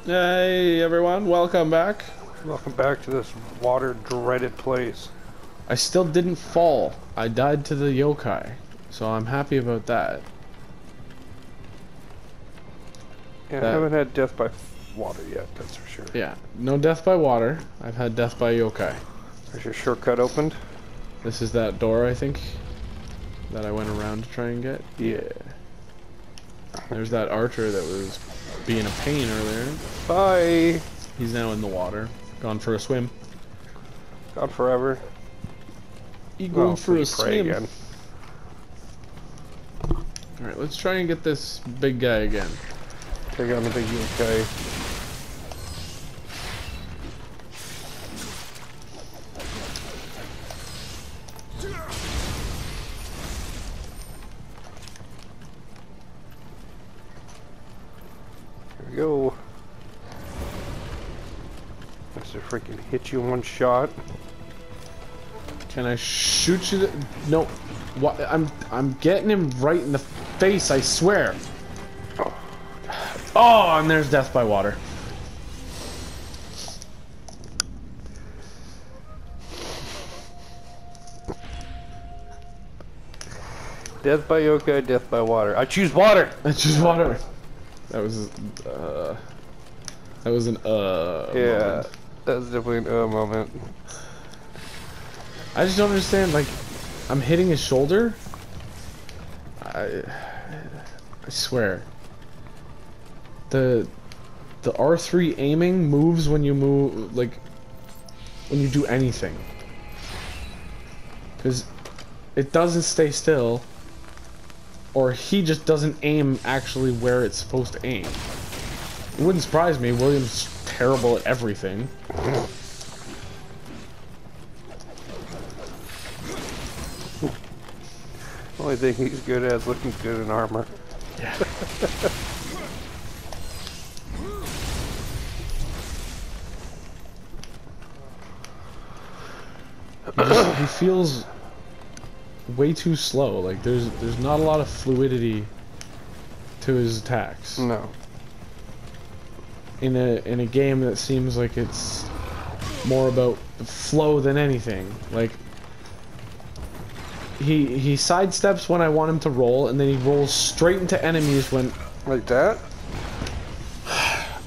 Hey everyone, welcome back. Welcome back to this water-dreaded place. I still didn't fall. I died to the yokai, so I'm happy about that. Yeah, I haven't had death by water yet, that's for sure. Yeah, no death by water. I've had death by yokai. Is your shortcut opened? This is that door, I think, that I went around to try and get. Yeah. There's that archer that was being a pain earlier. Bye! He's now in the water. Gone for a swim. Gone forever. You going for a pray swim? again. Alright, let's try and get this big guy again. Take on the big yokai. Here we go. That's to freaking hit you in one shot. Can I shoot you? No. What? I'm getting him right in the face. I swear. Oh, and there's death by water. Death by yokai, death by water. I choose water! I choose water. That was an yeah, moment. that was definitely an moment. I just don't understand, like, I'm hitting his shoulder. I swear. The R3 aiming moves when you move, like, when you do anything. Because it doesn't stay still, or he just doesn't aim actually where it's supposed to aim. It wouldn't surprise me. William's terrible at everything. Only thing he's good at is looking good in armor. Yeah. He feels way too slow. Like there's not a lot of fluidity to his attacks. No. In a game that seems like it's more about flow than anything. Like he sidesteps when I want him to roll, and then he rolls straight into enemies when Like that?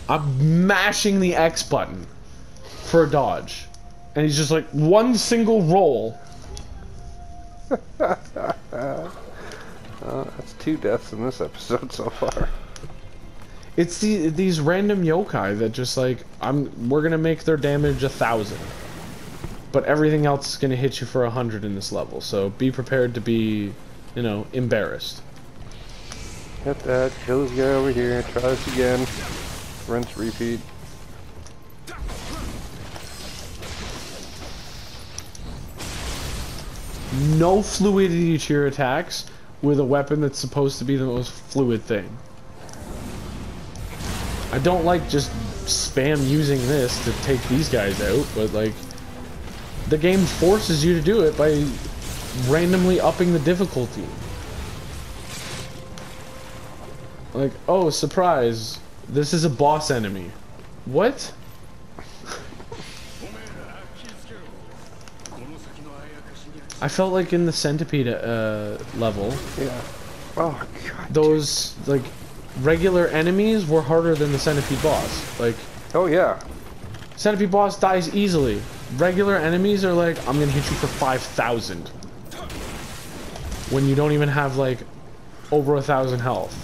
I'm mashing the X button for a dodge. And he's just like, one single roll. That's 2 deaths in this episode so far. It's these random yokai that just like, we're gonna make their damage 1,000. But everything else is gonna hit you for 100 in this level, so be prepared to be, you know, embarrassed. Get that, kill this guy over here, try this again. Rinse, repeat. No fluidity to your attacks with a weapon that's supposed to be the most fluid thing. I don't like just spam using this to take these guys out, but like, the game forces you to do it by randomly upping the difficulty. Like, oh, surprise, this is a boss enemy. What? I felt like in the centipede level, Yeah. Oh god. those like regular enemies were harder than the centipede boss. Like, Oh yeah. centipede boss dies easily. Regular enemies are like, I'm gonna hit you for 5,000. When you don't even have like over 1,000 health.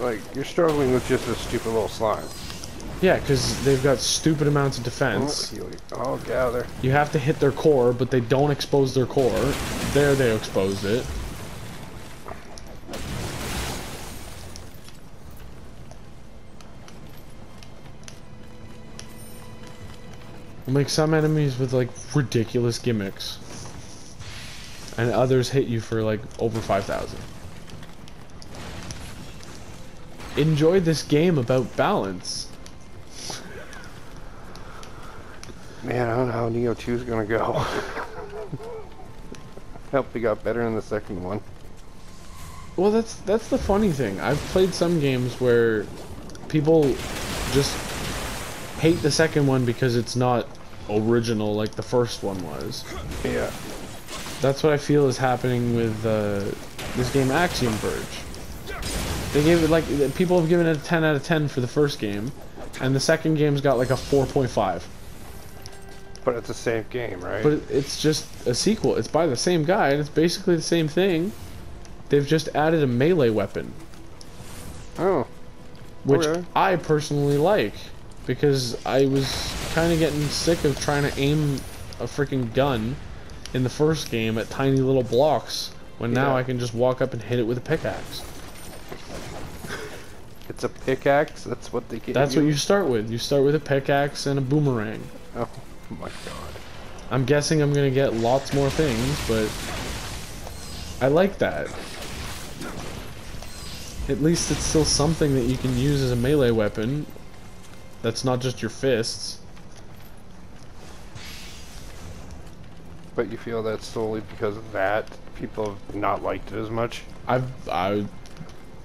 Like, you're struggling with just a stupid little slime. Yeah, because they've got stupid amounts of defense. Oh, gather. You have to hit their core, but they don't expose their core. There, they exposed it. Like some enemies with like ridiculous gimmicks, and others hit you for like over 5,000. Enjoy this game about balance. Man, I don't know how Nioh 2 is gonna go. Hope we got better in the second one. Well, that's the funny thing. I've played some games where people just hate the second one because it's not original like the first one was. Yeah. That's what I feel is happening with this game, Axiom Verge. They gave it, like, people have given it a 10 out of 10 for the first game, and the second game's got like a 4.5. But it's the same game, right? But it's just a sequel. It's by the same guy, and it's basically the same thing. They've just added a melee weapon. Oh. Which Okay. I personally like, because I was kind of getting sick of trying to aim a freaking gun in the first game at tiny little blocks, when now I can just walk up and hit it with a pickaxe. It's a pickaxe? That's what they gave That's you? what you start with. You start with a pickaxe and a boomerang. Oh my god. I'm guessing I'm gonna get lots more things, but I like that. At least it's still something that you can use as a melee weapon. That's not just your fists. But you feel that's solely because of that? People have not liked it as much? I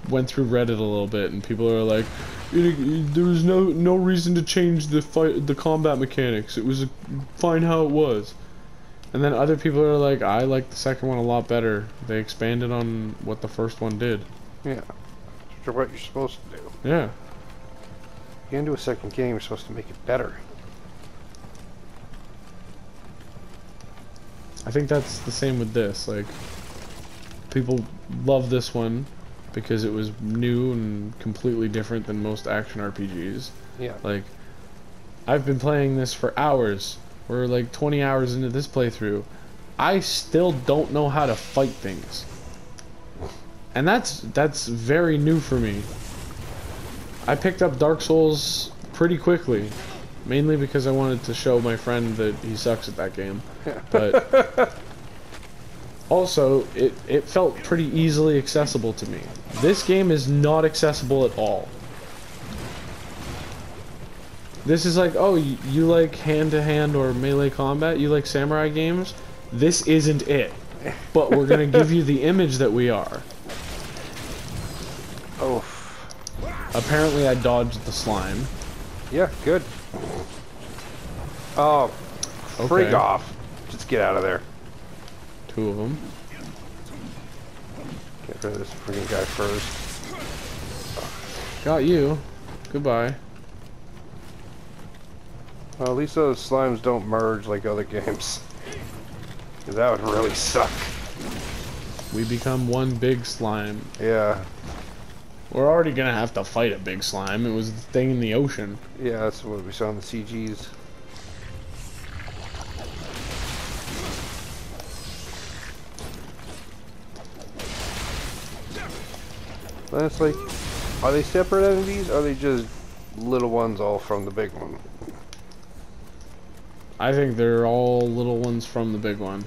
went through Reddit a little bit, and people are like, there was no reason to change the combat mechanics. It was fine how it was. And then other people are like, I like the second one a lot better. They expanded on what the first one did. Yeah. For what you're supposed to do. Yeah. You get into a second game, you're supposed to make it better. I think that's the same with this. Like, people love this one because it was new and completely different than most action RPGs. Yeah. Like, I've been playing this for hours. We're like 20 hours into this playthrough. I still don't know how to fight things. And that's very new for me. I picked up Dark Souls pretty quickly, mainly because I wanted to show my friend that he sucks at that game. But also, it felt pretty easily accessible to me. This game is not accessible at all. This is like, oh, you like hand-to-hand or melee combat? You like samurai games? This isn't it. But we're gonna give you the image that we are. Oh. Apparently I dodged the slime. Yeah, good. Oh. Frig Okay. off. Just get out of there. Two of them. Get rid of this freaking guy first. Got you. Goodbye. Well, at least those slimes don't merge like other games. 'Cause that would really suck. We become one big slime. Yeah. We're already gonna have to fight a big slime. It was the thing in the ocean. Yeah, that's what we saw in the CGs. Then it's like, are they separate enemies? Or are they just little ones all from the big one? I think they're all little ones from the big one.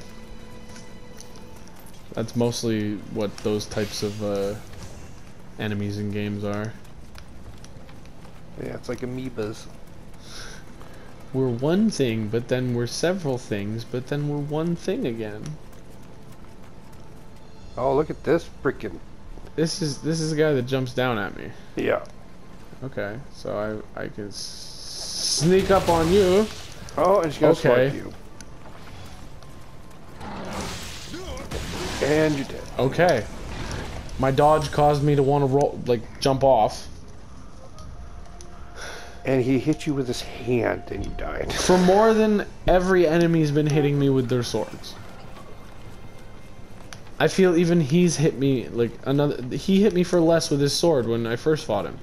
That's mostly what those types of enemies in games are. Yeah, it's like amoebas. We're one thing, but then we're several things, but then we're one thing again. Oh, look at this freaking. This is the guy that jumps down at me. Yeah. Okay, so I can sneak up on you. Oh, and she's gonna Okay. swipe you. And you're dead. Okay. My dodge caused me to want to roll, like, jump off. And he hit you with his hand and you died. For more than every enemy's been hitting me with their swords. I feel even he's hit me, like, he hit me for less with his sword when I first fought him.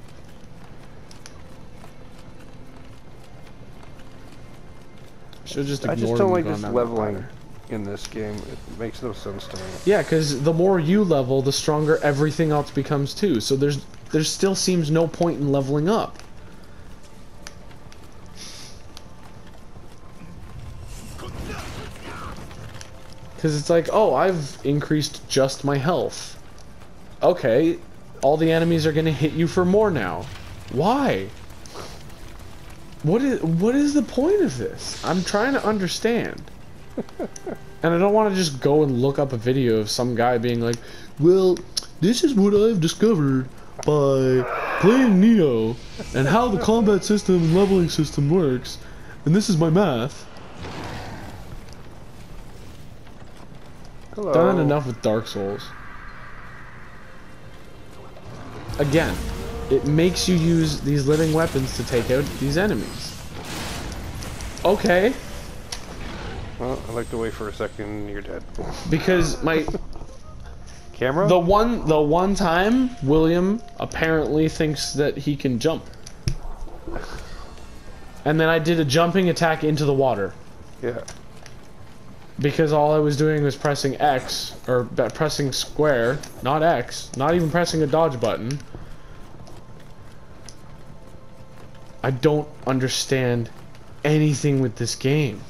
Should've just ignored I just don't him like and this gone down that leveling ladder. in this game. It makes no sense to me. Yeah, because the more you level, the stronger everything else becomes too. So there still seems no point in leveling up. Because it's like, oh, I've increased just my health. Okay, all the enemies are going to hit you for more now. Why? What is the point of this? I'm trying to understand. And I don't want to just go and look up a video of some guy being like, well, this is what I've discovered by playing Nioh and how the combat system and leveling system works, and this is my math. Hello. Done enough with Dark Souls. Again, it makes you use these living weapons to take out these enemies. Okay. Well, I like to wait for a second and you're dead. Because my Camera? the one time William apparently thinks that he can jump. And then I did a jumping attack into the water. Yeah. Because all I was doing was pressing X, or pressing square, not X, not even pressing a dodge button. I don't understand anything with this game.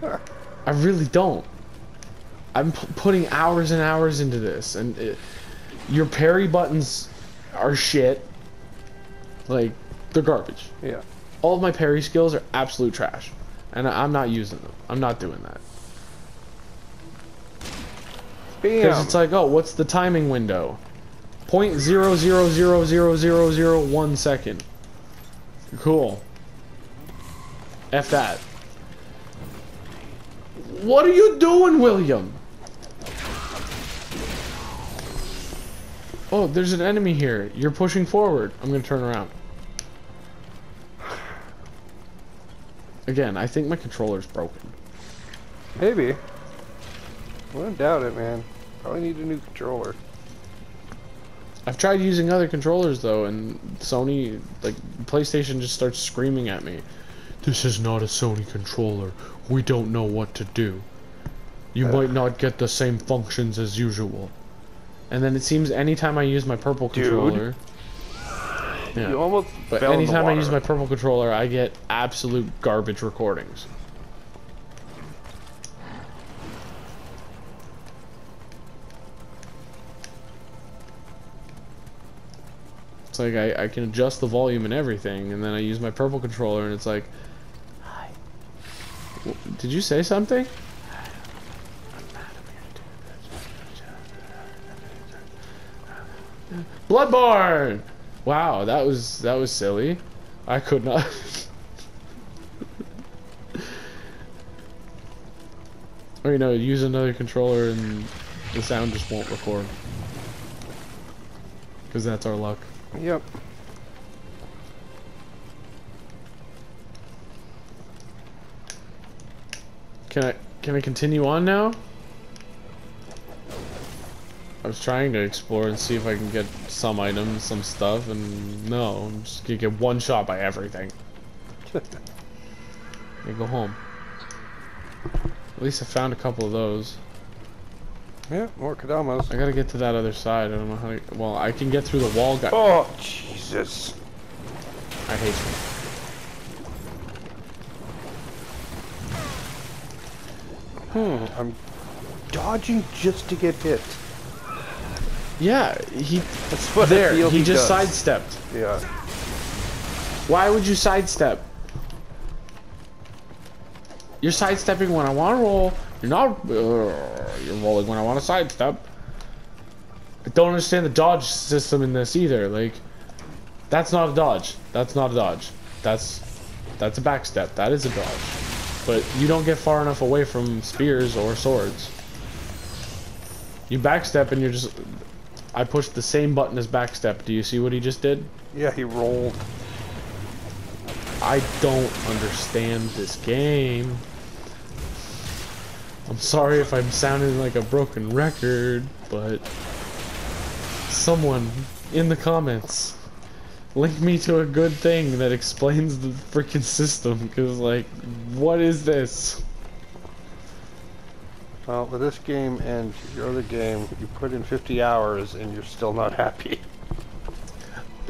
I really don't. I'm putting hours and hours into this, and your parry buttons are shit. Like, they're garbage. Yeah. All of my parry skills are absolute trash. And I'm not using them. I'm not doing that. Because it's like, oh, what's the timing window? 0.00000001 second. Cool. F that. What are you doing, William? Oh, there's an enemy here. You're pushing forward. I'm gonna turn around. Again, I think my controller's broken. Maybe. I wouldn't doubt it, man. Probably need a new controller. I've tried using other controllers though, and Sony, like, PlayStation just starts screaming at me. This is not a Sony controller. We don't know what to do. You might not get the same functions as usual. And then it seems anytime I use my purple controller... Yeah. You almost But fell in the anytime I water. use my purple controller, I get absolute garbage recordings. It's like I can adjust the volume and everything, and then I use my purple controller, and it's like, hi. Did you say something? Bloodborne! Wow, that was silly. I could not. Or you know, use another controller and the sound just won't record. Because that's our luck. Yep. Can I continue on now? I was trying to explore and see if I can get some items, some stuff, and no, I'm just gonna get one shot by everything. I go home. At least I found a couple of those. Yeah, more Kadamas. I gotta get to that other side. I don't know how to... Well, I can get through the wall. Oh, Jesus. I hate you. I'm dodging just to get hit. Yeah, That's what I feel he just does. sidestepped. Yeah. Why would you sidestep? You're sidestepping when I want to roll. You're not. You're rolling when I want to sidestep. I don't understand the dodge system in this either. Like, that's not a dodge. That's not a dodge. That's a backstep. That is a dodge. But you don't get far enough away from spears or swords. You backstep and you're just... I pushed the same button as backstep. Do you see what he just did? Yeah, he rolled. I don't understand this game. I'm sorry if I'm sounding like a broken record, but someone in the comments link me to a good thing that explains the freaking system, because, like, what is this? Well, with this game and your other game, you put in 50 hours and you're still not happy.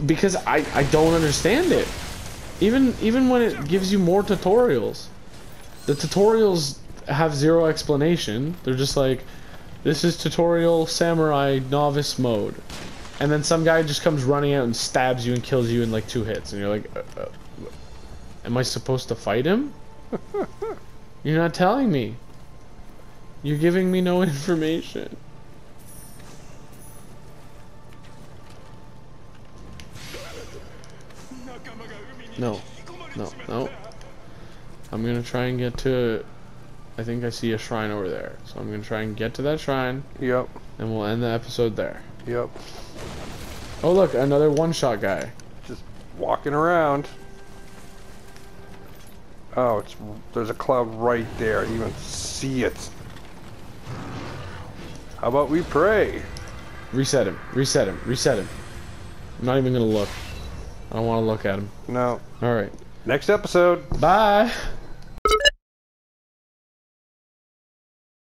Because I don't understand it. Even when it gives you more tutorials. The tutorials have zero explanation. They're just like, this is tutorial samurai novice mode. And then some guy just comes running out and stabs you and kills you in like 2 hits. And you're like, am I supposed to fight him? You're not telling me. You're giving me no information. No. No. No. I'm gonna try and get to... I think I see a shrine over there. So I'm gonna try and get to that shrine. Yep. And we'll end the episode there. Yep. Oh look, another one-shot guy. Just walking around. Oh, there's a cloud right there. I even see it. How about we pray? Reset him. Reset him. Reset him. I'm not even gonna look. I don't want to look at him. No. Alright. Next episode. Bye!